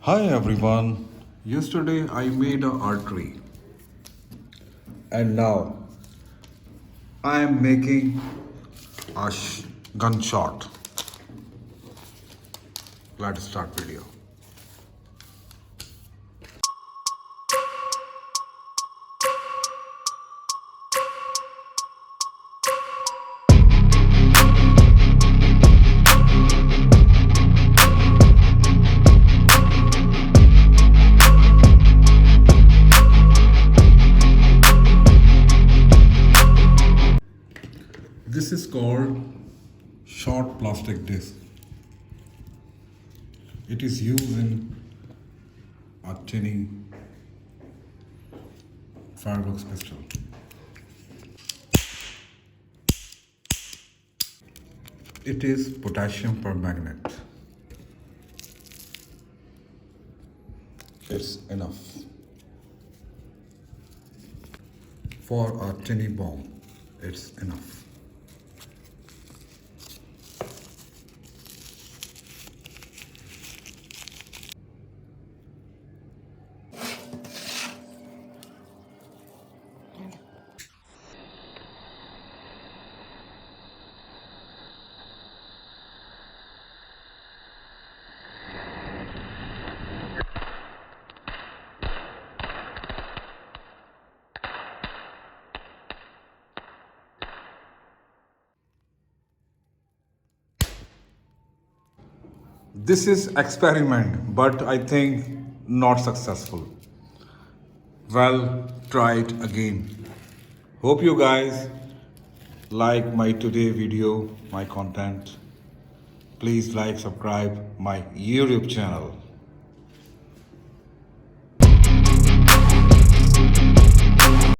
Hi everyone. Yesterday I made a artery and now I am making a gunshot. Let's start video. This is called short plastic disc. It is used in a tiny fireworks pistol. It is potassium permanganate. It's enough for a tiny bomb. It's enough. This is experiment, but I think not successful. Well, try it again. Hope you guys like my today video, my content. Please like, subscribe my YouTube channel.